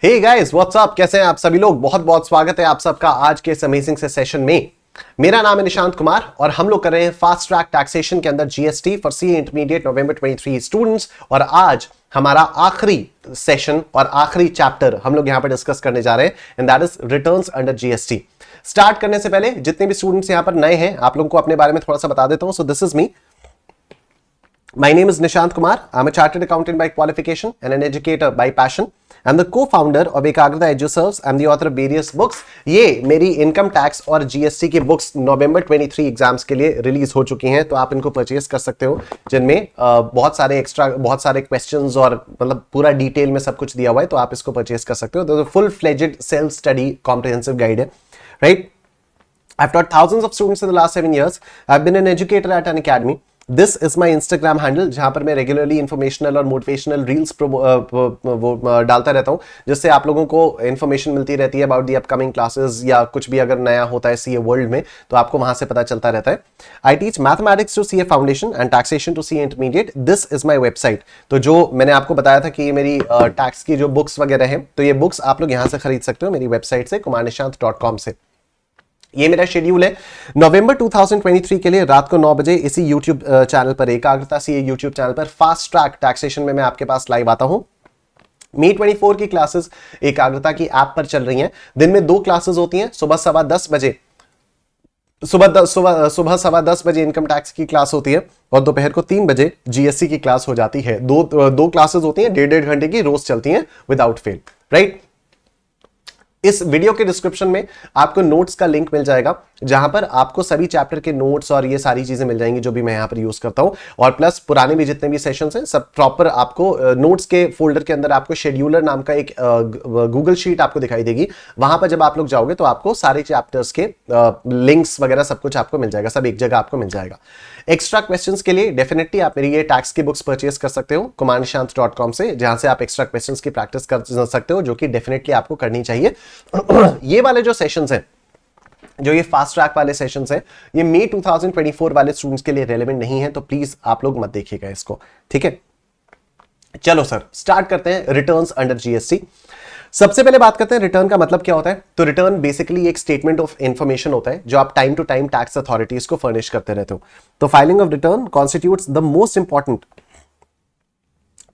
Hey guys what's up, कैसे हैं आप सभी लोग। बहुत बहुत स्वागत है आप सबका आज के इस अमेजिंग से सेशन में। मेरा नाम है निशांत कुमार और हम लोग कर रहे हैं फास्ट ट्रैक टैक्सेशन के अंदर GST for CA intermediate November 23 students. और आज हमारा आखिरी सेशन और आखिरी चैप्टर हम लोग यहां पर डिस्कस करने जा रहे हैं and that is returns under GST. Start करने से पहले जितने भी स्टूडेंट्स यहां पर नए हैं आप लोगों को अपने बारे में थोड़ा सा बता देता हूं। So this is me, my name is Nishant Kumar. I'm a chartered accountant by qualification and an educator by passion. I'm the co-founder of Ekagrata EduServes. I'm the author of various books. ये मेरी income tax और GST की books नवंबर 23 exams के लिए release हो चुकी हैं, तो आप इनको परचेज कर सकते हो, जिनमें बहुत सारे क्वेश्चंस और मतलब पूरा डिटेल में सब कुछ दिया हुआ है, तो आप इसको परचेज कर सकते हो। तो full fledged self study comprehensive guide है, right. I've taught thousands of students in the last 7 years. I've been an educator at an academy. This is my Instagram handle, जहां पर मैं रेगुलरली इंफॉर्मेशनल और motivational reels डालता रहता हूं, जिससे आप लोगों को इंफॉर्मेशन मिलती रहती है अबाउट दी अपकमिंग क्लासेस या कुछ भी अगर नया होता है सीए वर्ल्ड में, तो आपको वहां से पता चलता रहता है। I teach mathematics to CA foundation and taxation to CA intermediate. This is my website. तो जो मैंने आपको बताया था कि ये मेरी टैक्स की जो बुक्स वगैरह है, तो ये बुक्स आप लोग यहां से खरीद सकते हो मेरी वेबसाइट से kumarnishant.com से। ये मेरा शेड्यूल है नवंबर 2023 के लिए। रात को 9 बजे इसी यूट्यूब चैनल पर, एकाग्रता सीए यूट्यूब चैनल पर फास्ट ट्रैक टैक्सेशन में मैं आपके पास लाइव आता हूं। May 24 की क्लासेस एकाग्रता की ऐप पर चल रही हैं। दिन में 2 क्लासेस होती हैं, सुबह 10:15 बजे सुबह 10:15 बजे इनकम टैक्स की क्लास होती है और दोपहर को 3 बजे जीएसटी की क्लास हो जाती है। दो क्लासेस होती हैं, 1.5 घंटे की, रोज चलती हैं विदाउट फेल, राइट। इस वीडियो के डिस्क्रिप्शन में आपको नोट्स का लिंक मिल जाएगा, जहां पर आपको सभी चैप्टर के नोट्स और ये सारी चीजें मिल जाएंगी जो भी मैं यहां पर यूज करता हूं, और प्लस पुराने भी जितने भी सेशंस हैं सब प्रॉपर आपको नोट्स के फोल्डर के अंदर आपको शेड्यूलर नाम का एक गूगल शीट आपको दिखाई देगी। वहां पर जब आप लोग जाओगे तो आपको सारे चैप्टर्स के लिंक्स वगैरह सब कुछ आपको मिल जाएगा, सब एक जगह आपको मिल जाएगा। एक्स्ट्रा क्वेश्चंस के लिए डेफिनेटली आप मेरी ये टैक्स की बुक्स परचेज कर सकते हो kumarnishant.com से, जहां से आप एक्स्ट्रा क्वेश्चंस की प्रैक्टिस कर सकते हो, जो कि डेफिनेटली आपको करनी चाहिए। ये वाले जो सेशंस हैं, जो ये फास्ट ट्रैक वाले सेशंस हैं, ये मई 2024 वाले स्टूडेंट्स के लिए रेलेवेंट नहीं है, तो प्लीज आप लोग मत देखिएगा इसको, ठीक है। चलो सर, स्टार्ट करते हैं रिटर्न्स अंडर जीएसटी। सबसे पहले बात करते हैं रिटर्न का मतलब क्या होता है। तो रिटर्न बेसिकली एक स्टेटमेंट ऑफ इंफॉर्मेशन होता है जो आप time to time tax authorities को फर्निश करते रहते हो। तो filing of return constitutes the most important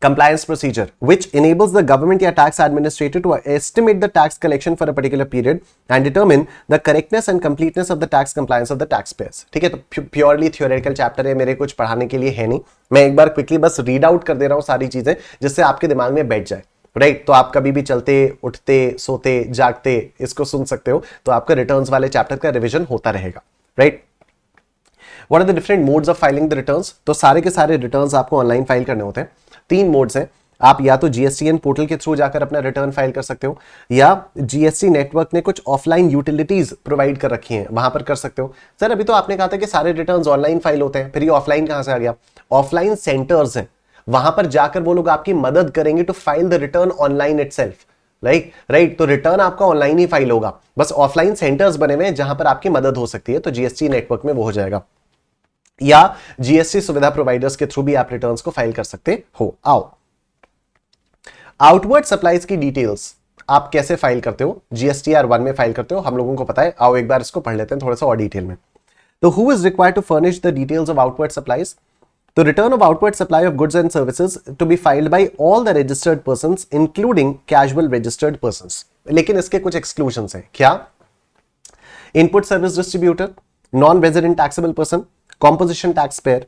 compliance procedure which enables the government या tax administrator to estimate the tax collection for a particular period and determine the correctness and completeness of the tax compliance of the taxpayers। ठीक है, तो purely theoretical chapter है, मेरे कुछ पढ़ाने के लिए है नहीं। मैं एक बार क्विकली बस रीड आउट कर दे रहा हूं सारी चीजें, जिससे आपके दिमाग में बैठ जाए, राइट। तो आप कभी भी चलते उठते सोते जागते इसको सुन सकते हो, तो आपका रिटर्न्स वाले चैप्टर का रिविजन होता रहेगा, right. What are the different modes of filing the returns? तो सारे के सारे रिटर्न्स आपको ऑनलाइन फाइल करने होते हैं। 3 मोड्स हैं। आप या तो जीएसटीएन पोर्टल के थ्रू जाकर अपना रिटर्न फाइल कर सकते हो, या जीएसटी नेटवर्क ने कुछ ऑफलाइन यूटिलिटीज प्रोवाइड कर रखी हैं, वहां पर कर सकते हो। सर अभी तो आपने कहा था कि सारे रिटर्न्स ऑनलाइन फाइल होते हैं, फिर ये ऑफलाइन कहां से आ गया? ऑफलाइन सेंटर्स हैं, वहां पर जाकर वो लोग आपकी मदद करेंगे to file the return online itself, right. तो रिटर्न आपका ऑनलाइन ही फाइल होगा, बस ऑफलाइन सेंटर्स बने हुए हैं जहां पर आपकी मदद हो सकती है, तो जीएसटी नेटवर्क में वो हो जाएगा, या जीएसटी सुविधा प्रोवाइडर्स के थ्रू भी आप रिटर्न्स को फाइल कर सकते हो। आओ, आउटवर्ड सप्लाईज की डिटेल्स आप कैसे फाइल करते हो? जीएसटीआर 1 में फाइल करते हो, हम लोगों को पता है। आओ एक बार इसको पढ़ लेते हैं थोड़ा सा और डिटेल में। तो who is required to furnish the details of outward supplies? तो return of outward supply of goods and services to be filed by all the registered persons including casual registered persons. लेकिन इसके कुछ exclusions हैं। क्या? Input service distributor, non resident taxable person, composition taxpayer,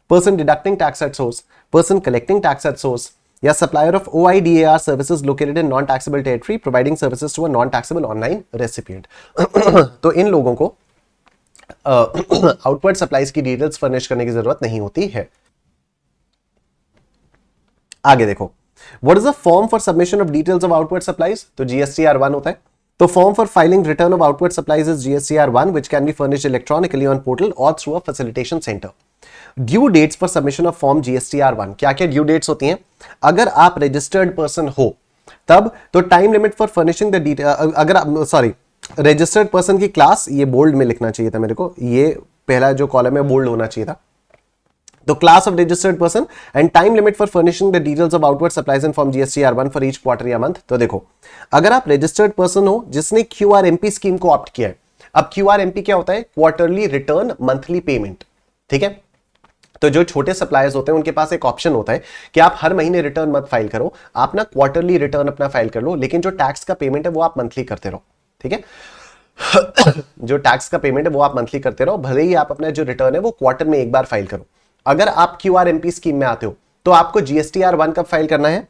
person deducting tax at source, person collecting tax at source, या supplier of OIDAR services located in non-taxable territory providing services to a non-taxable online recipient। तो इन लोगों को outward supplies की details furnish करने की जरूरत नहीं होती है। आगे देखो, what is the form for submission of details of outward supplies? तो जीएसटीआर 1 होता है। तो form for filing return of outward supplies is GSTR 1 which can be furnished electronically on portal or through a facilitation center। Due dates for submission of form GSTR 1, क्या क्या due dates होती हैं? अगर आप registered person हो तब तो time limit for furnishing the detail, अगर आप रजिस्टर्ड पर्सन की क्लास, ये बोल्ड में लिखना चाहिए था मेरे को, ये पहला जो कॉलम है बोल्ड होना चाहिए था। तो class of registered person and time limit for furnishing the details of outward supplies and form GSTR1 for each quarter या मंथ। तो देखो, अगर आप रजिस्टर्ड पर्सन हो जिसने QRMP स्कीम को ऑप्ट किया है, अब QRMP क्या होता है? Quarterly return monthly payment. ठीक है, तो जो छोटे सप्लायर्स होते हैं उनके पास एक ऑप्शन होता है कि आप हर महीने रिटर्न मत फाइल करो, आप ना क्वार्टरली रिटर्न अपना फाइल कर लो, लेकिन जो टैक्स का पेमेंट है वो आप मंथली करते रहो। ठीक है, जो टैक्स का पेमेंट है वो आप मंथली करते रहो, भले ही आप अपना जो रिटर्न है वो क्वार्टर में एक बार फाइल करो। अगर आप QRMP स्कीम में आते हो तो आपको GSTR1 कब फाइल करना है?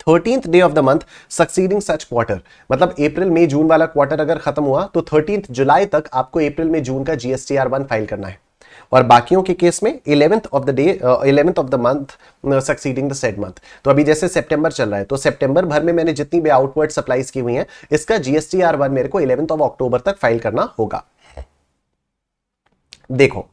13th day of the month succeeding such quarter. मतलब अप्रैल मई जून वाला क्वार्टर अगर खत्म हुआ तो 13th जुलाई तक आपको अप्रैल मई जून का GSTR1 फाइल करना है, और बाकियों के केस में 11th of the day 11th of the month succeeding the said month. तो अभी जैसे सितंबर चल रहा है, तो सितंबर भर में मैंने जितनी भी आउटवर्ड सप्लाईज की हुई हैं, इसका GSTR1 मेरे को 11th ऑफ अक्टूबर तक फाइल करना होगा। देखो,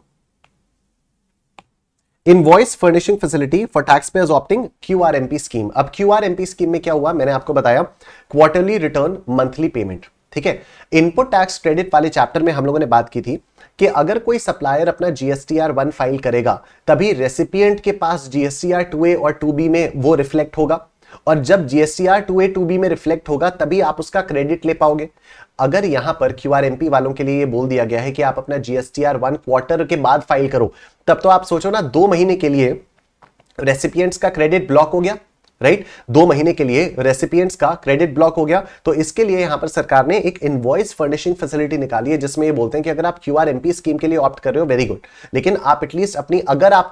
invoice furnishing facility for tax payers opting QRMP scheme. अब QRMP स्कीम में क्या हुआ, मैंने आपको बताया क्वार्टरली रिटर्न मंथली पेमेंट। ठीक है, इनपुट टैक्स क्रेडिट वाले चैप्टर में हम लोगों ने बात की थी कि अगर कोई सप्लायर अपना GSTR1 फाइल करेगा तभी रेसिपिएंट के पास GSTR2A और 2B में वो रिफ्लेक्ट होगा, और जब GSTR2A 2B में रिफ्लेक्ट होगा तभी आप उसका क्रेडिट ले पाओगे। अगर यहां पर QRMP वालों के लिए ये बोल दिया गया है कि आप अपना GSTR1 क्वार्टर के बाद फाइल करो, तब तो आप सोचो ना, 2 महीने के लिए रेसिपिएंट्स का क्रेडिट ब्लॉक हो गया, राइट? 2 महीने के लिए रेसिपिएंट्स का क्रेडिट ब्लॉक हो गया। तो इसके लिए यहां पर सरकार ने एक इनवॉइस फर्निशिंग फैसिलिटी निकाली है, जिसमें ये बोलते हैं कि अगर आप QRMP स्कीम के लिए ऑप्ट कर रहे हो, वेरी गुड, लेकिन आप एटलीस्ट अपनी अगर आप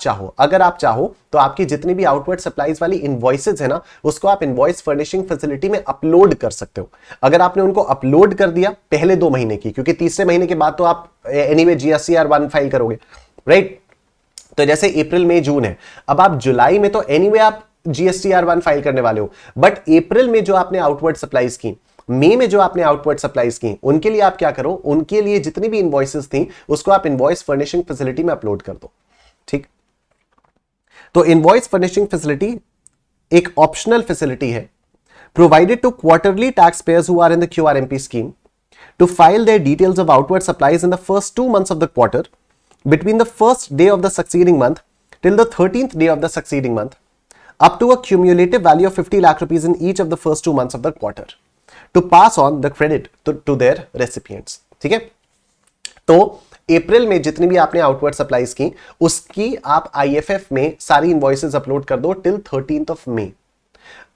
चाहो तो आपकी जितनी भी आउटवर्ड सप्लाईज वाली इनवॉइसेज है ना, उसको आप इनवॉइस फर्निशिंग फैसिलिटी में अपलोड कर सकते हो। अगर आपने उनको अपलोड कर दिया पहले 2 महीने की, क्योंकि तीसरे महीने के बाद तो आप एनीवे GSTR1 फाइल करोगे, राइट? तो जैसे अप्रैल मई जून है, अब आप जुलाई में तो एनीवे आप GSTR1 फाइल करने वाले हो, बट अप्रैल में जो आपने आउटवर्ड सप्लाईज की, मई में जो आपने आउटवर्ड सप्लाईज की, उनके लिए आप क्या करो, उनके लिए जितनी भी इनवॉइसेस थी उसको आप इनवॉइस फर्निशिंग फैसिलिटी में अपलोड कर दो। ठीक, तो इनवॉइस फर्निशिंग फैसिलिटी एक ऑप्शनल फैसिलिटी है provided to quarterly tax payers who are in the QRMP scheme to file their details of outward supplies in the first 2 months of the quarter between the first day of the succeeding month till the 13th day of the succeeding month, up to a cumulative value of 50 lakh rupees in each of the first 2 months of the quarter, to pass on the credit to their recipients। ठीक है, तो अप्रैल में जितनी भी आपने outward supplies की उसकी आप IFF में सारी इनवॉइसेस अपलोड कर दो टिल 13th ऑफ मई।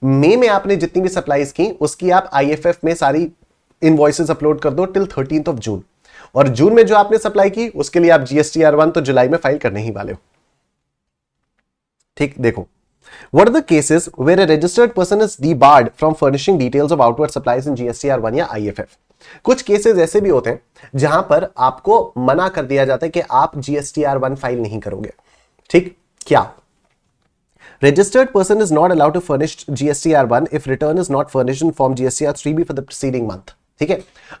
मई में आपने जितनी भी सप्लाईज की उसकी आप IFF में सारी इनवॉइसेस अपलोड कर दो टिल 13th ऑफ जून, और जून में जो आपने सप्लाई की उसके लिए आप GSTR1 तो जुलाई में फाइल करने ही वाले हो। ठीक, देखो, what are the cases where a registered person is debarred from furnishing details of outward supplies in GSTR1 या IFF? कुछ केसेस ऐसे भी होते हैं जहां पर आपको मना कर दिया जाता है कि आप GSTR1 फाइल नहीं करोगे। ठीक, क्या? Registered person is not allowed to furnish GSTR1 if return is not furnished in form GSTR3B for the preceding month। ठीक है,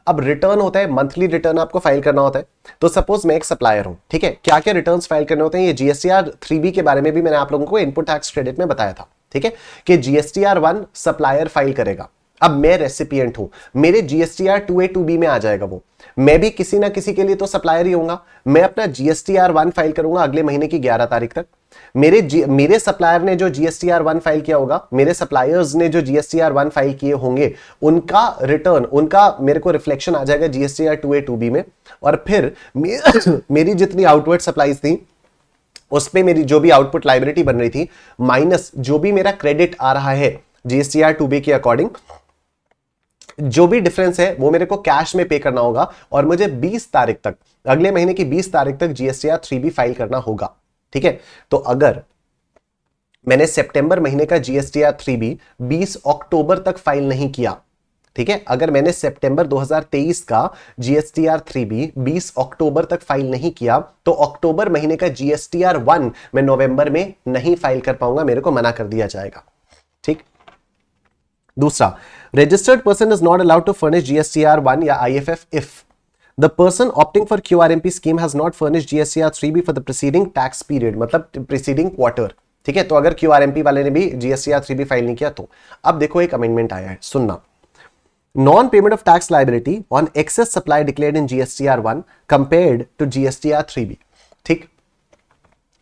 अब रिटर्न होता है, मंथली रिटर्न आपको फाइल करना होता है। तो सपोज मैं एक सप्लायर हूं, ठीक है, क्या क्या रिटर्न्स फाइल करने होते हैं, ये GSTR3B के बारे में भी मैंने आप लोगों को इनपुट टैक्स क्रेडिट में बताया था। ठीक है, कि GSTR1 सप्लायर फाइल करेगा। अब मैं रेसिपिएंट हूं, मेरे GSTR2A 2B में आ जाएगा वो, मैं भी किसी ना किसी के लिए तो सप्लायर ही होऊंगा। मैं अपना GSTR1 फाइल करूंगा अगले महीने की 11 तारीख तक। मेरे सप्लायर ने जो GSTR1 फाइल किया होगा, मेरे सप्लायर्स ने जो GSTR1 फाइल किए होंगे, उनका रिटर्न, उनका मेरे को रिफ्लेक्शन आ जाएगा GSTR2A 2B में, और फिर मेरी जितनी आउटवर्ड सप्लाईज थी उसपे मेरी जो भी आउटपुट लाइबिलिटी बन रही थी माइनस जो भी मेरा क्रेडिट आ रहा है GSTR2B के अकॉर्डिंग, जो भी डिफरेंस है वो मेरे को कैश में पे करना होगा, और मुझे 20 तारीख तक, अगले महीने की 20 तारीख तक GSTR3B फाइल करना होगा। ठीक है, तो अगर मैंने सितंबर महीने का GSTR3B 20 अक्टूबर तक फाइल नहीं किया, ठीक है, अगर मैंने सितंबर 2023 का GSTR3B 20 अक्टूबर तक फाइल नहीं किया, तो अक्टूबर महीने का GSTR1 मैं नवंबर में नहीं फाइल कर पाऊंगा, मेरे को मना कर दिया जाएगा। ठीक, दूसरा, registered person is not allowed to furnish GSTR1 या IFF if the person opting for QRMP scheme has not furnished GSTR3B for the preceding tax period, मतलब preceding quarter। ठीक है, तो अगर QRMP वाले ने भी GSTR3B फाइल नहीं किया तो अब देखो एक अमेंडमेंट आया है, सुनना। Non payment of tax liability on excess supply declared in GSTR1 compared to GSTR3B। ठीक,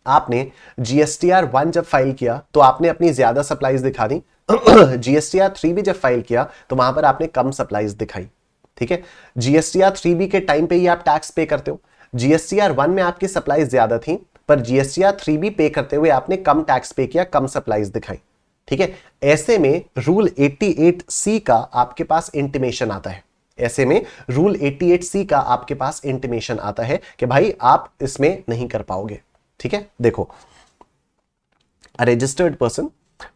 आपने जीएसटीआर 1 जब फाइल किया तो आपने अपनी ज्यादा सप्लाईज दिखा दी, जीएसटीआर 3 भी जब फाइल किया तो वहां पर आपने कम सप्लाईज दिखाई। ठीक है, जीएसटीआर 3B के टाइम पे ही आप टैक्स पे करते हो। जीएसटीआर 1 में आपकी सप्लाईज ज्यादा थी, पर जीएसटीआर 3B पे करते हुए आपने कम टैक्स पे किया, कम सप्लाईज दिखाई। ठीक है, ऐसे में रूल 88C का आपके पास इंटीमेशन आता है, ऐसे में रूल 88C का आपके पास इंटीमेशन आता है कि भाई आप इसमें नहीं कर पाओगे। ठीक है, देखो, a registered person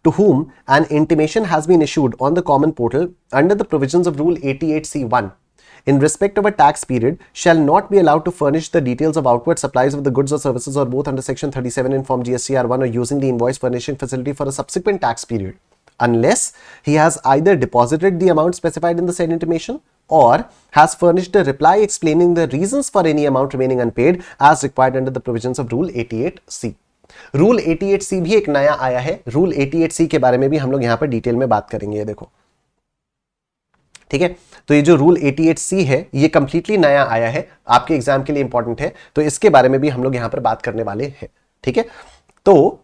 to whom an intimation has been issued on the common portal under the provisions of rule 88C1 in respect of a tax period shall not be allowed to furnish the details of outward supplies of the goods or services or both under section 37 in form GSTR1 or using the invoice furnishing facility for a subsequent tax period unless he has either deposited the amount specified in the said intimation or has furnished a reply explaining the reasons for any amount remaining unpaid as required under the provisions of rule 88C। Rule 88C भी एक नया आया है, rule 88C के बारे में भी हम लोग यहां पर डिटेल में बात करेंगे, ये देखो। ठीक है, तो ये जो रूल 88C है ये कंप्लीटली नया आया है, आपके एग्जाम के लिए इंपॉर्टेंट है, तो इसके बारे में भी हम लोग यहां पर बात करने वाले हैं। ठीक है, तो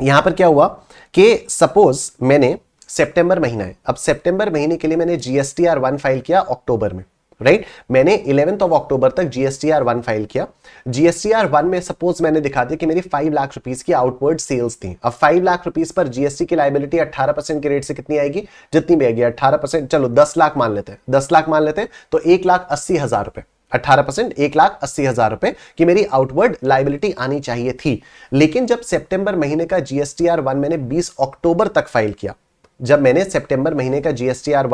यहां पर क्या हुआ कि सपोज मैंने सितंबर महीना है, अब सितंबर महीने के लिए मैंने जीएसटीआर 1 फाइल किया अक्टूबर में, राइट, मैंने 11 अक्टूबर तक जीएसटीआर 1 फाइल किया। जीएसटीआर 1 में सपोज मैंने दिखा दिया कि मेरी 5 लाख रुपीस की आउटवर्ड सेल्स थी। अब 5 लाख रुपीस पर जीएसटी की लायबिलिटी 18% के रेट से कितनी आएगी, जितनी भी आएगी 18%, चलो 10 लाख मान लेते हैं, 10 लाख मान लेते हैं, तो 1,80,000 रुपए, 18% 1,80,000 रुपए की मेरी आउटवर्ड लायबिलिटी आनी चाहिए थी। लेकिन जब सितंबर महीने का जीएसटीआर 1 मैंने 20 अक्टूबर तक फाइल किया, जब मैंने सितंबर महीने का जीएसटीआर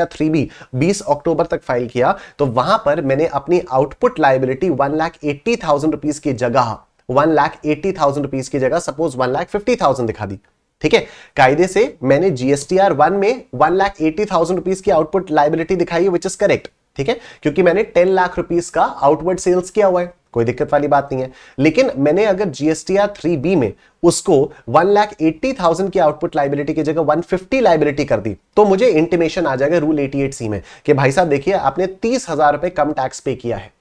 3B 20 अक्टूबर तक फाइल किया, तो वहां पर मैंने अपनी आउटपुट लायबिलिटी 1,80,000 रुपीस की जगह 1,80,000 रुपीस की जगह सपोज 1,50,000 दिखा दी। ठीक है, कायदे से मैंने जीएसटीआर 1 में 1,80,000 रुपीस की आउटपुट लायबिलिटी दिखाई है, विच इज करेक्ट। ठीक है, क्योंकि मैंने 10 लाख रुपीस का आउटवर्ड सेल्स किया हुआ है, कोई दिक्कत वाली बात नहीं है। लेकिन मैंने अगर जीएसटीआर 3B में उसको 1,80,000 की आउटपुट लायबिलिटी की जगह 150 लायबिलिटी कर दी, तो मुझे इंटीमेशन आ जाएगा रूल 88C में कि भाई साहब देखिए आपने 30,000 रुपए कम टैक्स पे किया है।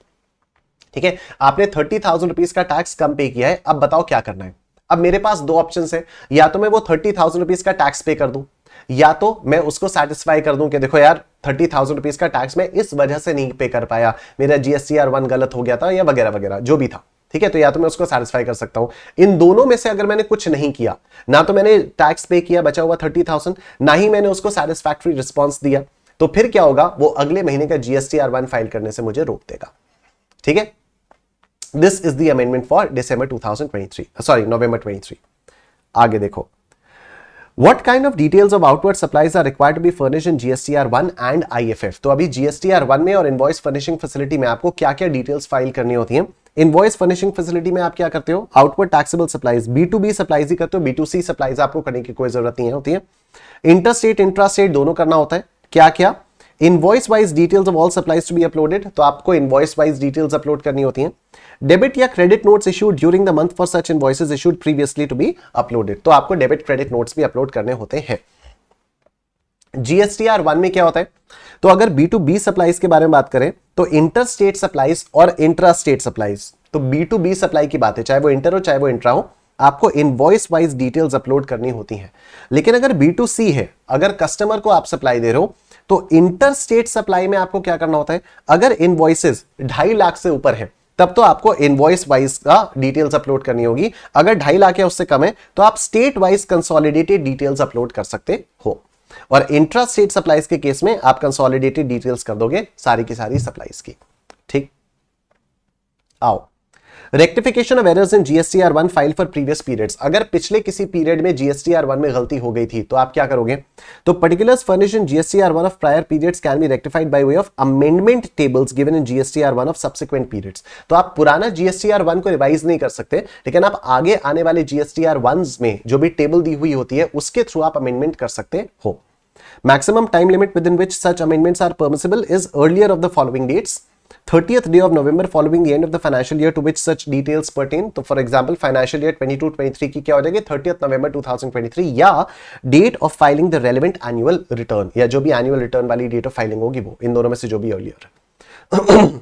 ठीक है, आपने 30,000 रुपीस का टैक्स कम पे किया है, अब बताओ क्या करना है। अब मेरे पास दो ऑप्शन है, या तो मैं वो 30,000 रुपीस का टैक्स पे कर दूं, या तो मैं उसको सेटिस्फाई कर दूं कि देखो यार 30,000 रुपीस का टैक्स मैं इस वजह से नहीं पे कर पाया, मेरा जीएसटीआर 1 गलत हो गया था या वगैरह वगैरह जो भी था। ठीक है, तो या तो मैं उसको सेटिस्फाई कर सकता हूं। इन दोनों में से अगर मैंने कुछ नहीं किया, ना तो मैंने टैक्स पे किया बचा हुआ 30,000, ना ही मैंने उसको सेटिस्फैक्टरी रिस्पॉन्स दिया, तो फिर क्या होगा, वो अगले महीने का जीएसटीआर 1 फाइल करने से मुझे रोक देगा। ठीक है, this is the amendment for नवंबर 23। आगे देखो, What kind of details of outward supplies are required to be furnished in GSTR 1 and IFF? तो अभी GSTR 1 में और इनवॉइस फर्निशिंग फैसिलिटी में आपको क्या क्या डिटेल्स फाइल करनी होती हैं। इनवॉइस फर्निशिंग फैसिलिटी में आप क्या करते हो, outward taxable supplies, B2B supplies ही करते हो, B2C सप्लाईज आपको करने की कोई जरूरत नहीं होती है। इंटरस्टेट इंट्रास्टेट दोनों करना होता है। क्या क्या, invoice wise details of all supplies to be uploaded, तो आपको इनवॉइस वाइज डिटेल्स अपलोड करनी होती हैं। डेबिट या credit notes issued during the month for such invoices issued previously to be uploaded, तो आपको डेबिट क्रेडिट नोट्स भी upload करने होते हैं। जीएसटीआर 1 में क्या होता है, तो अगर B2B सप्लाईज के बारे में बात करें तो इंटर स्टेट सप्लाईज और इंट्रा स्टेट सप्लाईज, तो B2B सप्लाई की बात है, चाहे वो इंटर हो चाहे वो इंट्रा हो, आपको इनवॉइस वाइज डिटेल्स अपलोड करनी होती हैं। लेकिन अगर B2C है, अगर कस्टमर को आप सप्लाई दे रहे हो, तो इंटर स्टेट सप्लाई में आपको क्या करना होता है, अगर इनवॉइसेस 2.5 लाख से ऊपर है तब तो आपको इनवॉइस वाइज का डिटेल्स अपलोड करनी होगी। अगर 2.5 लाख या उससे कम है तो आप state wise consolidated details upload कर सकते हो, और इंट्रा स्टेट सप्लाईज के केस में आप कंसोलिडेटेड डिटेल्स कर दोगे सारी की सारी सप्लाईज की। ठीक, आओ, rectification of errors in GSTR 1 file for previous periods, अगर पिछले किसी पीरियड में जीएसटीआर 1 में गलती हो गई थी तो आप क्या करोगे, तो particulars furnished in GSTR 1 of prior periods can be rectified by way of amendment tables given in GSTR 1 of subsequent periods. तो आप पुराना जीएसटीआर 1 को रिवाइज नहीं कर सकते, लेकिन आप आगे आने वाले जीएसटीआर 1 में जो भी टेबल दी हुई होती है उसके थ्रू आप अमेंडमेंट कर सकते हो। Maximum time limit within which such amendments are permissible is earlier of the following dates, 30th day of November following the end of the financial year to which such details pertain। तो for example financial year 22-23 की क्या हो जाएगी, 30th November 2023, या date of filing the relevant annual return, या जो भी annual return वाली डेट ऑफ फाइलिंग होगी वो, इन दोनों में से जो भी earlier.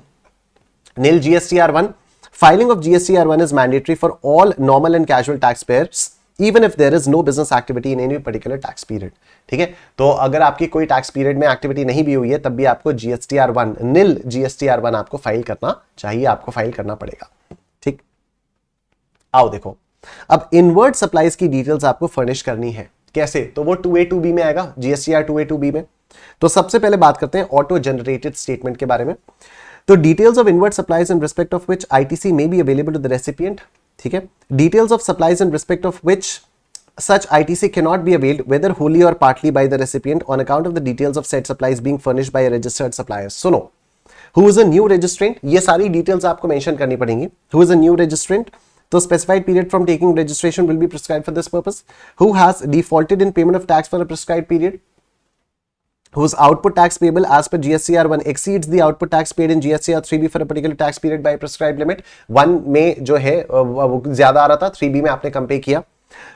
Nil GSTR 1 Filing of GSTR1 is mandatory for all normal and casual taxpayers even if there is no business activity in any particular tax period. ठीक है, तो अगर आपकी कोई टैक्स पीरियड में एक्टिविटी नहीं भी हुई है तब भी आपको GSTR1 नील GSTR1 आपको फाइल करना चाहिए, आपको फाइल करना पड़ेगा. ठीक, आओ देखो, अब इनवर्ड सप्लाईज की डिटेल्स आपको फर्निश करनी है. कैसे? तो वो 2A 2B में आएगा, GSTR 2A 2B में. तो सबसे पहले बात करते हैं ऑटो जनरेटेड स्टेटमेंट के बारे में. तो details of inward supplies in respect of which ITC may be available to the recipient. ठीक है, details of supplies in respect of which such ITC cannot be availed whether wholly or partly by the recipient on account of the details of said supplies being furnished by a registered supplier. सुनो, who is a new registrant, ये सारी details आपको mention करनी पड़ेंगी. Who is a new registrant? तो specified period from taking registration will be prescribed for this purpose. Who has defaulted in payment of tax for a prescribed period? Whose output tax payable as per GSTR1 exceeds the output tax paid in GSTR 3B for a particular tax period by a prescribed limit. 1 में जो है वो ज्यादा आ रहा था, 3B में आपने कम पे किया.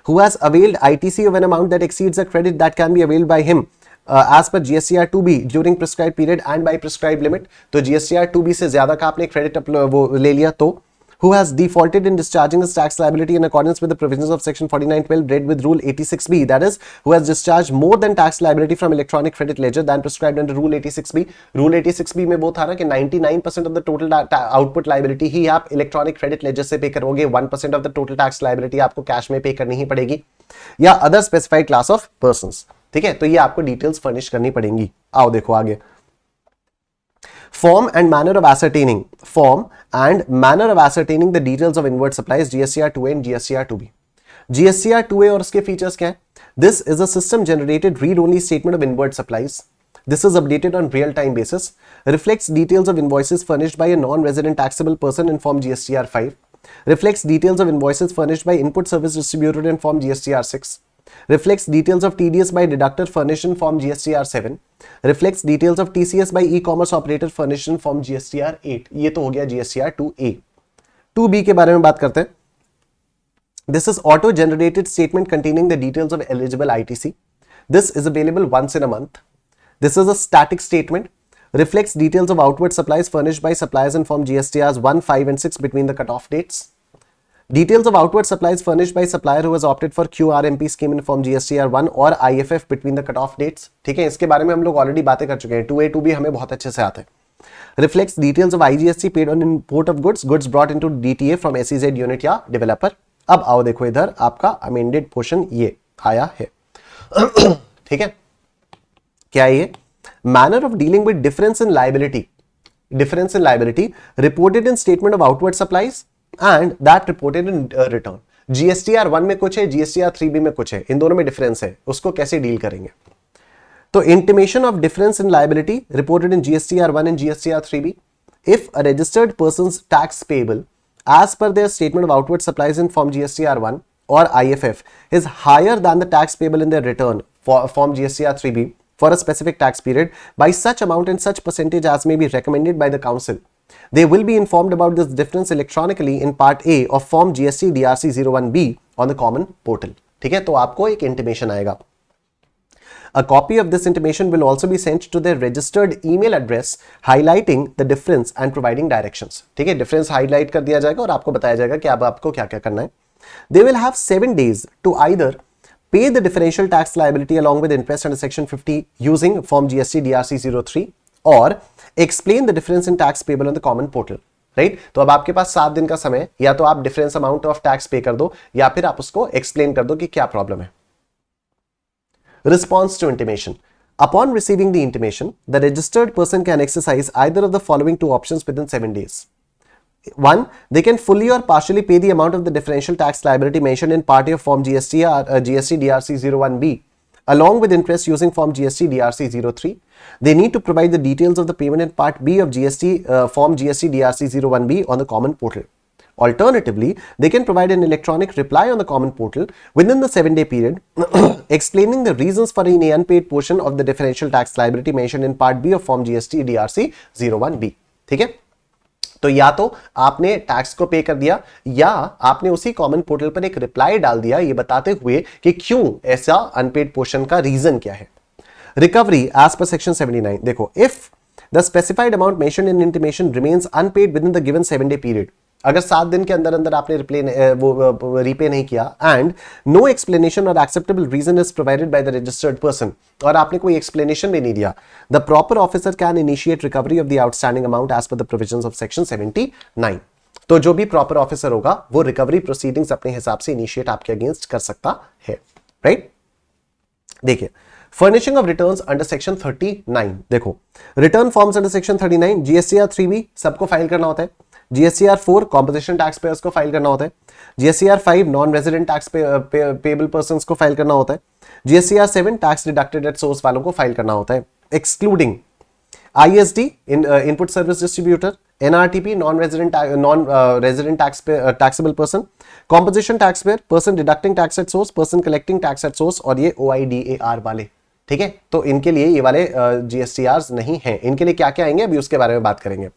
Who has availed ITC of an amount that exceeds a credit that can be availed by him as per GSTR 2B during prescribed period and by prescribed limit. तो GSTR 2B से ज्यादा का आपने credit वो ले लिया. तो who has defaulted in discharging his tax liability in accordance with the provisions of section 4912 read with rule 86B, that is who has discharged more than tax liability from electronic credit ledger than prescribed under rule 86B. rule 86B में वो था ना कि 99% of the total output liability ही आप electronic credit ledger से पे करोगे, 1% of the total tax liability आपको कैश में पे करनी ही पड़ेगी, या other specified class of persons. ठीक है, तो ये आपको डिटेल्स फर्निश करनी पड़ेंगी. आओ देखो आगे. Form and manner of ascertaining the details of inward supplies GSTR 2A and GSTR 2B. GSTR 2A और उसके फीचर्स क्या है? This is a system generated read-only statement of inward supplies. This is updated on real-time basis. Reflects details of invoices furnished by a non-resident taxable person in form GSTR 5. Reflects details of invoices furnished by input service distributor in form GSTR 6. Reflects details of TDS by deductor furnished in form GSTR 7. Reflects details of TCS by e-commerce operator furnished in form GSTR 8. ये तो हो गया GSTR 2A. 2B के बारे में बात करते हैं. This is auto generated statement containing the details of eligible ITC. This is available once in a month. This is a static statement. Reflects details of outward supplies furnished by suppliers in form GSTRs 1, 5 and 6 between the cutoff dates. Details of outward supplies furnished by supplier who has opted for QRMP scheme in form GSTR1 और IFF between the cutoff dates. ठीक है, इसके बारे में हम लोग already बातें कर चुके हैं. 2A 2B हमें बहुत अच्छे से आते हैं. Reflects details of IGST paid on import of goods brought into DTA from SEZ unit या developer. अब आओ देखो इधर आपका amended portion ये आया है. ठीक है, क्या है ये? Manner of dealing with difference in liability. Difference in liability reported in statement of outward supplies and that reported in return. GSTR 1 में कुछ है, GSTR 3B में कुछ है, इन दोनों में डिफरेंस है, उसको कैसे डील करेंगे? तो intimation of difference in liability reported in GSTR 1 and GSTR 3B. If a registered person's tax payable as per their statement of outward supplies in form GSTR 1 or IFF is higher than the tax payable in their return for form GSTR 3B for a specific tax period by such amount and such percentage as may be recommended by the council, they will be informed about this difference electronically in part A of form GST DRC 01B on the common portal. ठीक है, तो आपको एक intimation आएगा. A copy of this intimation will also be sent to their registered email address highlighting the difference and providing directions. ठीक है, difference highlight कर दिया जाएगा और आपको बताया जाएगा कि अब आपको क्या क्या करना है. They will have 7 days to either pay the differential tax liability along with interest under section 50 using form GST DRC 03 or explain the difference in tax payable on the common portal. Right, तो अब आपके पास 7 दिन का समय, या तो आप difference amount of tax पे कर दो या फिर आप उसको एक्सप्लेन कर दो कि क्या प्रॉब्लम है. Response to intimation. Upon receiving the intimation, the registered person can exercise either of the following 2 options within 7 days. 1. They can fully or partially pay the amount of the differential tax liability mentioned in Part A of Form GST DRC 01B along with interest using Form GST DRC 03. They need to provide the details of the payment in Part B of Form GST DRC 01B on the common portal. Alternatively, they can provide an electronic reply on the common portal within the 7-day period explaining the reasons for any unpaid portion of the differential tax liability mentioned in Part B of Form GST DRC 01B. ठीक है, तो या तो आपने tax को पे कर दिया या आपने उसी कॉमन पोर्टल पर एक रिप्लाई डाल दिया ये बताते हुए कि क्यों ऐसा अनपेड पोर्शन का रीजन क्या है. Recovery as per section 79. देखो, if the specified amount mentioned in intimation remains unpaid within the given 7-day period, अगर 7 दिन के अंदर अंदर आपने रीपे नहीं किया एंड नो एक्सप्लेनेशन और acceptable reason is provided by the registered person, और आपने कोई एक्सप्लेनेशन भी नहीं दिया, the proper officer can initiate recovery of the outstanding amount as per the provisions of section 79। तो जो भी प्रॉपर ऑफिसर होगा वो रिकवरी प्रोसीडिंग्स अपने हिसाब से इनिशिएट आपके अगेंस्ट कर सकता है, राइट। देखिए furnishing of returns under section 39, देखो return forms under section 39 GSTR 3B सबको फाइल करना होता है, जीएसटीआर 4 कॉम्पोजिशन टैक्स पेयर्स को फाइल करना होता है, GSTR 5 non resident tax payable persons को फाइल करना होता है, GSTR 7 tax deducted at source वालों को फाइल करना होता है, excluding ISD input service distributor, NRTP non resident taxable person, composition tax pair, person deducting tax at source, person collecting tax at source, और ये ओआईडीएआर वाले, ठीक है। तो इनके लिए ये वाले जीएसटीआर नहीं हैं। इनके लिए क्या क्या आएंगे अभी उसके बारे में बात करेंगे।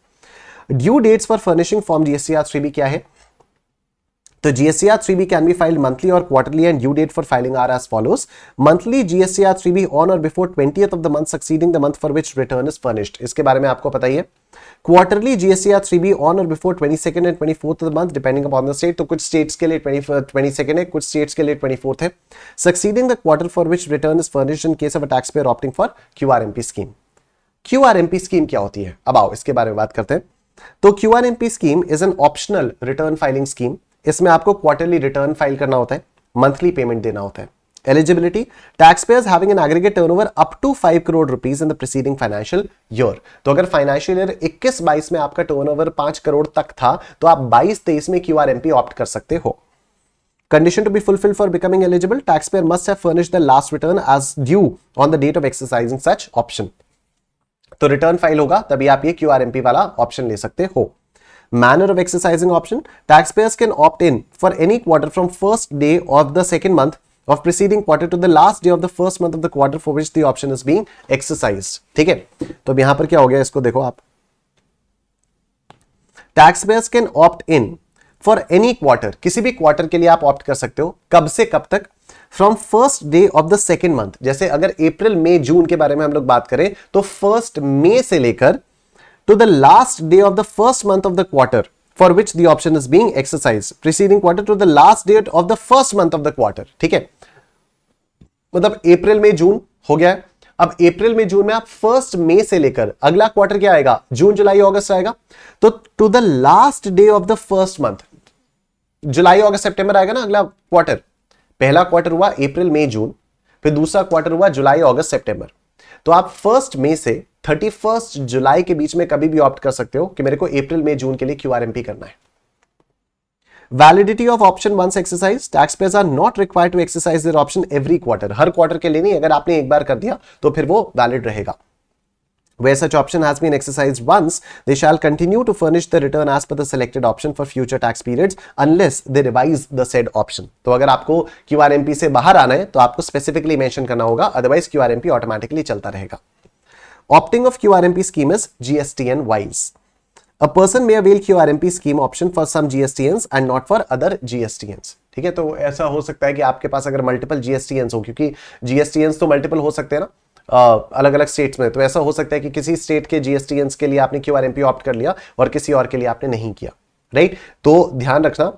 Due dates for furnishing form GSTR 3B क्या है? तो GSTR 3B can be filed monthly or quarterly and due date for filing are as follows. Monthly GSTR 3B on or before 20th of the month succeeding the month for which return is furnished. इसके बारे में आपको पता ही है। Quarterly GSTR 3B on or before 22nd and 24th of the month depending upon the state. तो कुछ states के लिए 22nd है, कुछ states के लिए 24th है। Succeeding the quarter for which return is furnished in case of a taxpayer opting for QRMP scheme. QRMP scheme क्या होती है? अब आओ इसके बारे में बात करते हैं। तो QRMP scheme is an optional return filing scheme. इसमें आपको क्वार्टरली रिटर्न फाइल करना होता है, मंथली पेमेंट देना होता है। Eligibility tax payers having an aggregate turnover up to 5 crore rupees in the preceding financial year. तो अगर फाइनेंशियल ईयर 21-22 में आपका टर्नओवर 5 करोड़ तक था तो आप 22-23 में QRMP ऑप्ट कर सकते हो। Condition to be fulfilled for becoming eligible, tax payer must have furnished the last return as due on the date of exercising such option. तो रिटर्न फाइल होगा तभी आप ये QRMP वाला ऑप्शन ले सकते हो। Manner of exercising option, taxpayers can opt in for any quarter from first day of the second month of preceding quarter to the last day of the first month of the quarter for which the option is being exercised। ठीक है, तो अब यहां पर क्या हो गया, इसको देखो आप। taxpayers can opt in for any quarter, किसी भी क्वार्टर के लिए आप ऑप्ट कर सकते हो। कब से कब तक? From first day of the second month. जैसे अगर अप्रैल मई जून के बारे में हम लोग बात करें तो फर्स्ट मई से लेकर to the last day of the first month of the quarter for which the option is being exercised, preceding quarter to the last date of the first month of the quarter। ठीक है, मतलब अप्रैल में जून हो गया है। अब अप्रैल में जून में आप फर्स्ट मई से लेकर अगला क्वार्टर क्या आएगा, जून जुलाई अगस्त आएगा। तो to the last day of the first month, जुलाई अगस्त सितंबर आएगा ना अगला क्वार्टर। पहला क्वार्टर हुआ अप्रैल मई जून, फिर दूसरा क्वार्टर हुआ जुलाई अगस्त सितंबर। तो आप फर्स्ट मई से 31 जुलाई के बीच में कभी भी ऑप्ट कर सकते हो कि मेरे को अप्रैल मई जून के लिए QRMP करना है। Validity of option once exercise, taxpayers are not required to exercise their option every quarter. हर क्वार्टर के लिए नहीं, अगर आपने एक बार कर दिया तो फिर वो वैलिड रहेगा। Where such option has been exercised once, they shall continue to furnish the return as per the selected option for future tax periods unless they revise the said option। तो अगर आपको QRMP से बाहर आना है तो आपको स्पेसिफिकली मेंशन करना होगा, अदरवाइज QRMP ऑटोमेटिकली चलता रहेगा। Opting of QRMP scheme is GSTN wise. A person may avail QRMP scheme option for some GSTNs and not for other GSTNs। ठीक है, तो ऐसा हो सकता है कि आपके पास अगर मल्टीपल GSTNs हो, क्योंकि GSTNs तो मल्टीपल हो सकते हैं ना अलग अलग स्टेट्स में, तो ऐसा हो सकता है कि किसी स्टेट के GSTNs के लिए आपने QRMP ऑप्ट कर लिया और किसी और के लिए आपने नहीं किया, राइट। तो ध्यान रखना,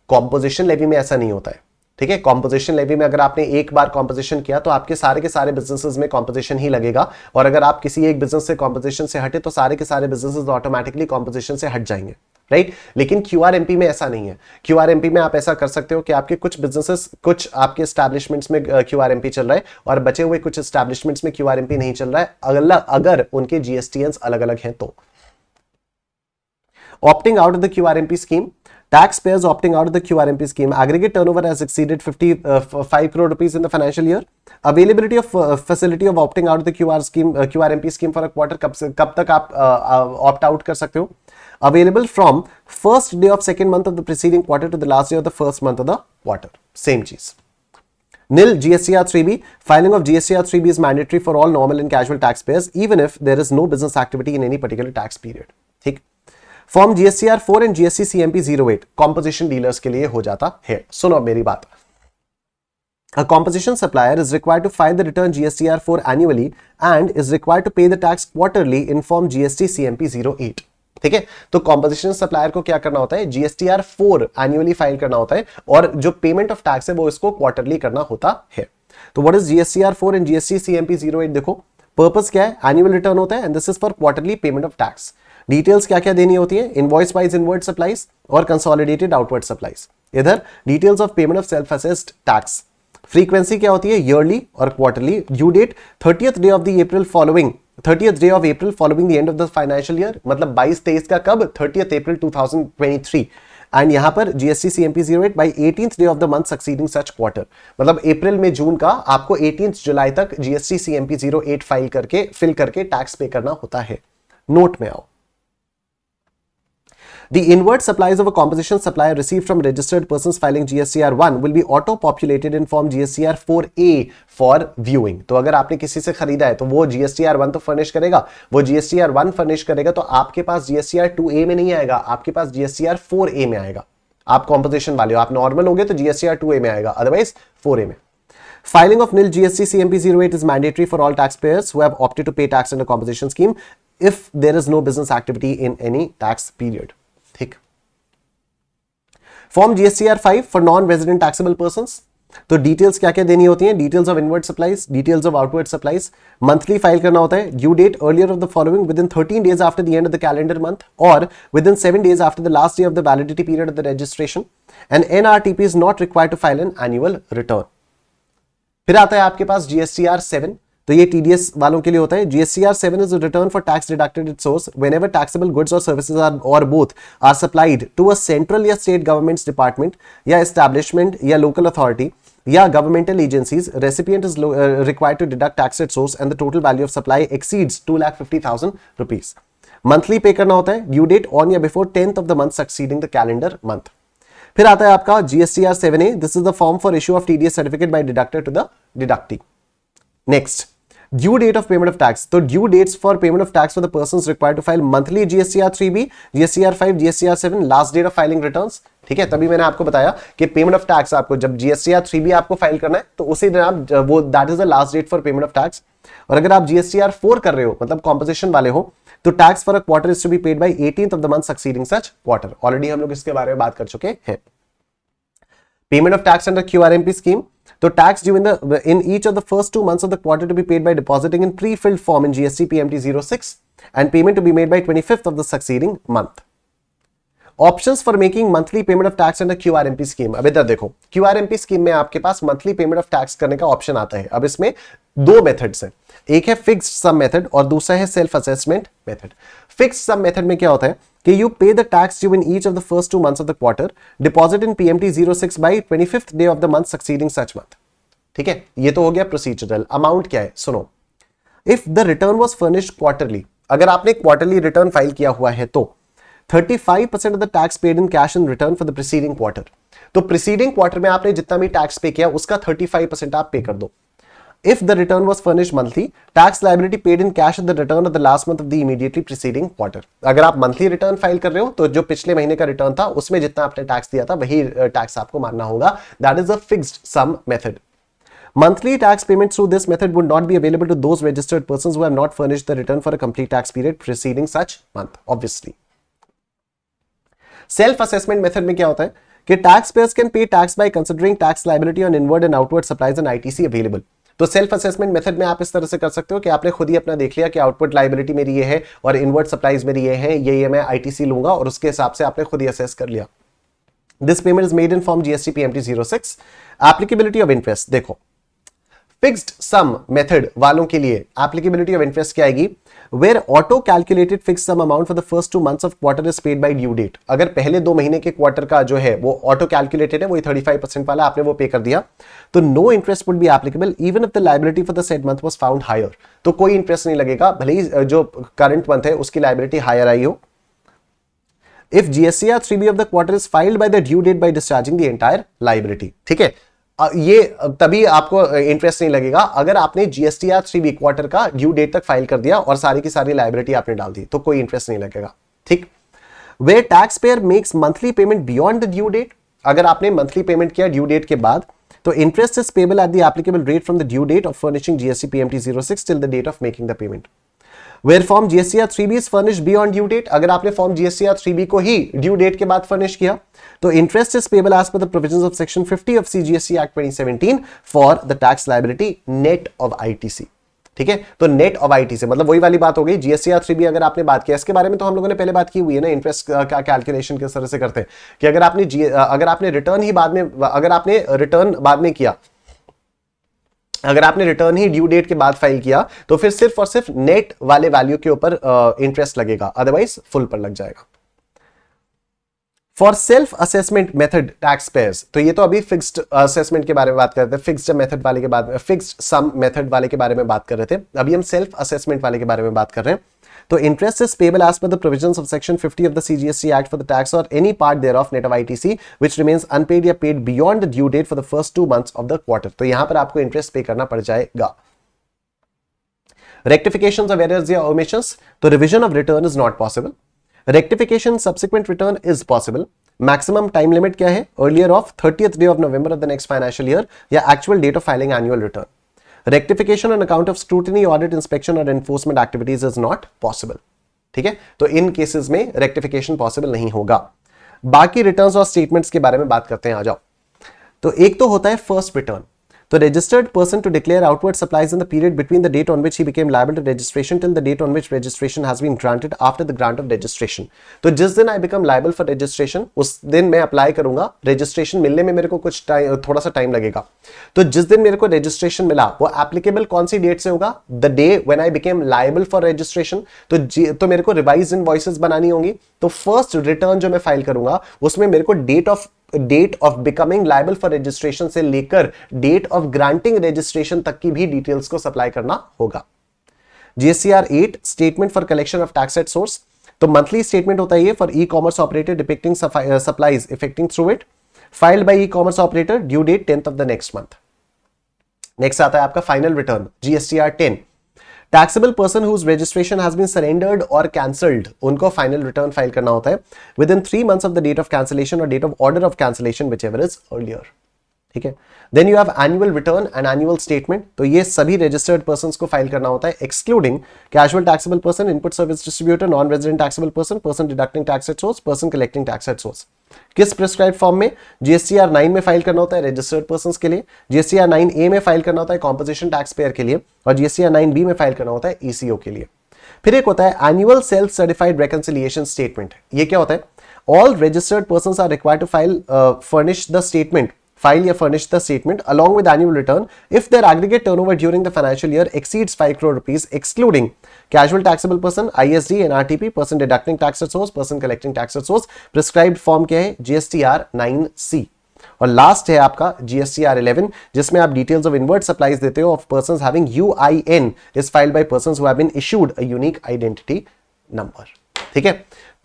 कॉम्पोजिशन लेवी में ऐसा नहीं होता है। ठीक है, कॉम्पोजिशन लेवी में अगर आपने एक बार कॉम्पोजिशन किया तो आपके सारे के सारे बिजनेसेस में कॉम्पोजिशन ही लगेगा, और अगर आप किसी एक बिजनेस से कॉम्पोजिशन से हटे तो सारे के सारे बिजनेसेस ऑटोमेटिकली कॉम्पोजिशन से हट जाएंगे, राइट। लेकिन QRMP में ऐसा नहीं है। QRMP में आप ऐसा कर सकते हो कि आपके कुछ बिजनेसेस, कुछ आपके एस्टैब्लिशमेंट्स में QRMP चल रहा है और बचे हुए कुछ एस्टैब्लिशमेंट्स में QRMP नहीं चल रहा है, अगर उनके GSTNs अलग अलग हैं तो। Opting out of the QRMP scheme, taxpayers opting out of the QRMP scheme, aggregate turnover has exceeded 5 crore rupees in the financial year. Availability of facility of opting out of the QRMP scheme for a quarter, कब तक आप opt out कर सकते हो? Available from first day of second month of the preceding quarter to the last day of the first month of the quarter. Same चीज। Nil GSTR 3B, filing of GSTR 3B is mandatory for all normal and casual taxpayers even if there is no business activity in any particular tax period। ठीक। Form GSTR 4 and GST CMP 08 composition dealers के लिए हो जाता है। सुनो मेरी बात, a composition supplier is required to file the return GSTR 4 annually and is required to pay the tax quarterly in form GST CMP 08। ठीक है। तो कॉम्पोजिशन सप्लायर को क्या करना होता है, जीएसटीआर 4 एनुअली फाइल करना होता है, और जो पेमेंट ऑफ टैक्स है वो इसको क्वार्टरली करना होता है। तो what is GSTR 4 and GST CMP 08? देखो पर्पस क्या है, एनुअल रिटर्न होता है and this is for quarterly payment of tax. Details क्या क्या देनी होती है, इनवॉइस वाइज इनवर्ड सप्लाईज और कंसोलिडेटेड आउटवर्ड सप्लाईज। इधर details of payment of self assessed tax. Frequency क्या होती है, ईयरली और quarterly. Due date 30th day of the April following 30th day of April following the end of the financial year, मतलब 22-23 का कब, 30th April 2023। And यहां पर GST CMP 08 by 18th day of the month succeeding such quarter, मतलब अप्रैल में जून का आपको 18 जुलाई तक जीएसटी सीएमपी 08 फिल करके टैक्स पे करना होता है। नोट में आओ, the inward supplies of a composition supplier received from registered persons filing GSTR 1 will be auto-populated in form GSTR 4A for viewing। तो अगर आपने किसी से खरीदा है तो वो GSTR 1 तो फर्निश करेगा, वो GSTR 1 फर्निश करेगा, तो आपके पास GSTR 2A में नहीं आएगा, आपके पास GSTR 4A में आएगा। आप कॉम्पोजिशन वाले हो, आप नॉर्मल होगे तो GSTR 2A में आएगा, अदरवाइज 4A में। Filing of nil GST CMP 08 is mandatory for all taxpayers who have opted to pay tax under composition scheme if there is no business activity in any tax period। ठीक। Form GSTR 5 for non resident taxable persons. तो details क्या क्या देनी होती हैं, details of inward supplies, details of outward supplies. Monthly file करना होता है। Due date earlier of the following within 13 days after the end of the calendar month और within 7 days after the last day of the validity period of the registration. And NRTP is not required to file an annual return. फिर आता है आपके पास GSTR 7, तो ये TDS वालों के लिए होता है। GSTR 7 is return for tax deducted at source whenever taxable goods और सर्विसेज आर और both are supplied to a central या स्टेट गवर्नमेंट्स डिपार्टमेंट या एस्टैब्लिशमेंट या लोकल अथॉरिटी या governmental agencies. Recipient is required to deduct tax at source and the total value of supply exceeds 2,50,000 rupees. Monthly pay करना होता है। Due date on या before 10th of the month succeeding the calendar month। फिर आता है आपका GSTR 7A, this is the form for issue of TDS certificate by deductor to the deductee. Next, due date of payment of tax. तो due dates for payment of tax for the persons required to file monthly GSTR 3B, GSTR 5, GSTR 7, last date of filing returns. ठीक है, तभी मैंने आपको बताया कि payment of tax आपको जब जीएसटीआर 3B आपको फाइल करना है तो उसी दिन आप वो that is the last date for payment of tax. और अगर आप जीएसटीआर 4 कर रहे हो, मतलब कॉम्पोजिशन वाले हो, तो tax for a quarter is to be paid by 18th of the month succeeding such quarter। Already हम लोग इसके बारे में बात कर चुके हैं। Payment of tax under QRMP scheme. तो tax due in each of the first 2 months of the quarter to be paid by depositing in pre-filled form in GST PMT 06 and payment to be made by 25th of the succeeding month। Options for making monthly payment of tax under QRMP scheme। अब इधर देखो, QRMP scheme में आपके पास monthly payment of tax करने का option आता है। अब इसमें दो मेथड्स हैं, एक है फिक्स्ड सम मेथड और दूसरा है self assessment method. Fixed sum method में क्या होता है कि you pay the tax due in each of the first 2 months of the quarter, deposit in PMT 06 by 25th day of the month succeeding such month. ठीक है, ये तो हो गया प्रोसीजरल। अमाउंट क्या है सुनो, if the return was furnished quarterly, अगर आपने क्वार्टरली रिटर्न फाइल किया हुआ है तो 35% of the tax paid in cash in return for the preceding quarter. तो प्रीसीडिंग क्वार्टर में आपने जितना भी टैक्स पे किया उसका 35% आप पे कर दो। If the return was furnished monthly, tax liability paid in cash at the return of the last month of the immediately preceding quarter। अगर आप मंथली रिटर्न फाइल कर रहे हो तो जो पिछले महीने का रिटर्न था उसमें जितना आपने टैक्स दिया था वही टैक्स आपको मानना होगा। That is a fixed sum method। Monthly tax payments through this method would not be available to those registered persons who have not furnished the return for a complete tax period preceding such month, obviously। Self assessment method में क्या होता है कि taxpayers can pay tax by considering tax liability on inward and outward supplies and ITC available। तो self assessment method में आप इस तरह से कर सकते हो कि आपने खुद ही अपना देख लिया कि आउटपुट लायबिलिटी मेरी ये है और इनवर्ड सप्लाईज मेरी ये है, ये मैं आईटीसी लूंगा और उसके हिसाब से आपने खुद ही असेस कर लिया। This payment is made in form GST PMT 06। Applicability of interest देखो, फिक्स्ड सम मेथड वालों के लिए एप्लीकेबिलिटी ऑफ इंटरेस्ट क्या आएगी, where auto calculated fixed sum amount for the first 2 months of quarter is paid by due date. अगर पहले 2 महीने के क्वार्टर का जो है वो ऑटो कैलकुलेटेड है, वही 35% वाला आपने वो पे कर दिया, तो no interest would be applicable even if the liability for the said month was found higher. तो कोई इंटरेस्ट नहीं लगेगा भले ही जो करंट मंथ है उसकी लायबिलिटी हायर आई हो। If GSTR 3B of the quarter is filed by the due date by discharging the entire liability. ठीक है, ये तभी आपको इंटरेस्ट नहीं लगेगा अगर आपने जीएसटीआर 3B क्वार्टर का ड्यू डेट तक फाइल कर दिया और सारी की सारी लायबिलिटी आपने डाल दी, तो कोई इंटरेस्ट नहीं लगेगा। ठीक, where tax payer makes monthly payment beyond the due date, अगर आपने मंथली पेमेंट किया ड्यू डेट के बाद तो interest is payable at the applicable rate from the due date of furnishing GST PMT 06 till the date of making the payment. Where form GSTR 3B is furnish beyond due date, अगर आपने form GSTR 3B को ही due date के बाद furnish किया तो interest is payable as per the provisions of section 50 of CGST act 2017 for the tax liability net of ITC. ठीक है, तो नेट ऑफ आईटीसी मतलब वही वाली बात हो गई। जीएसटीआर 3B अगर आपने बात किया, इसके बारे में तो हम लोगों ने पहले बात की हुई है ना, इंटरेस्ट का कैलकुलेशन किस तरह से करते हैं कि अगर आपने रिटर्न ही बाद में, अगर आपने रिटर्न बाद में किया, अगर आपने रिटर्न ही ड्यू डेट के बाद फाइल किया तो फिर सिर्फ और सिर्फ नेट वाले वैल्यू के ऊपर इंटरेस्ट लगेगा, अदरवाइज फुल पर लग जाएगा। For self assessment method tax payers, तो ये तो अभी फिक्स्ड असेसमेंट के बारे में बात कर रहे थे, फिक्स्ड मेथड वाले के बाद फिक्स्ड सम मेथड वाले के बारे में बात कर रहे थे, अभी हम सेल्फ असेसमेंट वाले के बारे में बात कर रहे हैं। तो interest is payable as per the provisions of section 50 of the CGST act for the tax और any part thereof net of ITC which remains unpaid या paid beyond the due date for the first 2 months of the quarter. तो यहां पर आपको interest pay करना पड़ जाएगा। Rectifications of errors या ओमिशंस, तो revision of return is not possible, rectification subsequent return is possible. Maximum time limit क्या है? Earlier of 30th day of November of the next financial year या actual date of filing annual return. Rectification on account of scrutiny, audit, inspection और enforcement activities is not possible. ठीक है, तो इन cases में rectification possible नहीं होगा। बाकी रिटर्न्स और स्टेटमेंट्स के बारे में बात करते हैं, आ जाओ। तो एक तो होता है फर्स्ट रिटर्न, तो registered person to declare outward supplies in the period between the date on which he became liable to registration till the date on which registration has been granted after the grant of registration। तो जिस दिन I become liable for registration उस दिन मैं apply करूंगा, registration मिलने में मेरे को कुछ थोड़ा सा टाइम लगेगा। तो जिस दिन मेरे को रजिस्ट्रेशन मिला वो एप्लीकेबल कौन सी डेट से होगा? The day when I became liable for registration. तो मेरे को रिवाइज इनवॉइसेस बनानी होंगी। तो फर्स्ट रिटर्न जो मैं फाइल करूंगा उसमें मेरे को date of becoming liable for registration से लेकर डेट ऑफ ग्रांटिंग रजिस्ट्रेशन तक की भी डिटेल्स को सप्लाई करना होगा। GSTR 8 statement for collection of tax at source, तो मंथली स्टेटमेंट होता है ये for e commerce operator depicting supplies effecting through it, filed by e commerce operator, due date 10th of the next month. Next आता है आपका final return GSTR 10। Taxable person whose registration has been surrendered और cancelled, उनको final return file करना होता है within 3 months of the date of cancellation और date of order of cancellation whichever is earlier. ठीक है, then you have annual return and annual statement, तो ये सभी रजिस्टर्ड पर्संस को फाइल करना होता है excluding casual taxable person, input service distributor, non resident taxable person, person deducting tax at source, person collecting tax at source. किस prescribed form में? GSTR 9 में फाइल करना होता है रजिस्टर्ड पर्संस के लिए, जीएसटीआर 9A में फाइल करना होता है कॉम्पोजिशन टैक्स पेयर के लिए और जीएसटीआर 9B में फाइल करना होता है ईसीओ के लिए। फिर एक होता है annual self certified reconciliation statement. ये क्या होता है? All registered persons are required to furnish the statement, file या furnish the statement along with annual return if their aggregate turnover during the financial year exceeds 5 crore rupees excluding casual taxable person, ISD, NRTP, person deducting tax at source, person collecting tax at source। prescribed form क्या है? GSTR 9C। और last है आपका GSTR 11 जिसमें आप details of invert supplies देते हो of persons having UIN is filed by persons who have been issued a unique identity number। ठीक है,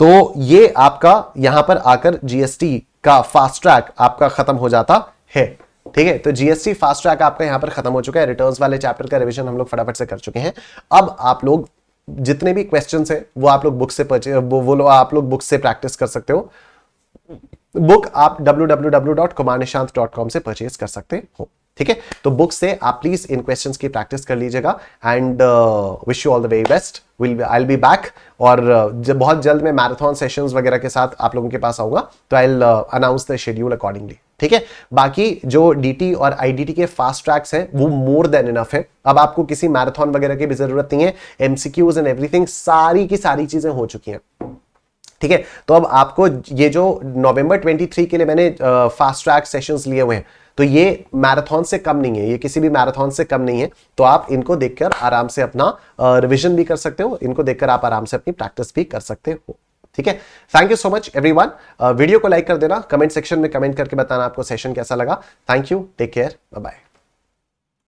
तो ये आपका यहां पर आकर जीएसटी का फास्ट ट्रैक आपका खत्म हो जाता है। ठीक है, तो जीएसटी फास्ट ट्रैक आपका यहां पर खत्म हो चुका है। रिटर्न्स वाले चैप्टर का रिवीजन हम लोग फटाफट से कर चुके हैं। अब आप लोग जितने भी क्वेश्चंस हैं वो आप लोग बुक से आप लोग बुक से प्रैक्टिस कर सकते हो। बुक आप www.kumarnishant.com से परचेज कर सकते हो। ठीक है, तो बुक से आप प्लीज इन क्वेश्चंस की प्रैक्टिस कर लीजिएगा and wish you all the very best. I will be back और जब बहुत जल्द मैं मैराथन सेशंस वगैरह के साथ आप लोगों के पास आऊंगा तो I will announce the schedule accordingly. ठीक है, बाकी जो डीटी और आईडीटी के फास्ट ट्रैक्स हैं वो मोर देन इनफ है। अब आपको किसी मैराथन वगैरह की भी जरूरत नहीं है। एमसीक्यूज एंड एवरीथिंग सारी की सारी चीजें हो चुकी हैं। ठीक है, तो अब आपको ये जो नवंबर 23 के लिए मैंने फास्ट ट्रैक सेशंस लिए हुए हैं तो ये मैराथन से कम नहीं है, ये किसी भी मैराथन से कम नहीं है। तो आप इनको देखकर आराम से अपना रिवीजन भी कर सकते हो, इनको देखकर आप आराम से अपनी प्रैक्टिस भी कर सकते हो। ठीक है, thank you so much everyone. Video को लाइक कर देना, कमेंट सेक्शन में कमेंट करके बताना आपको सेशन कैसा लगा। Thank you, take care, bye bye.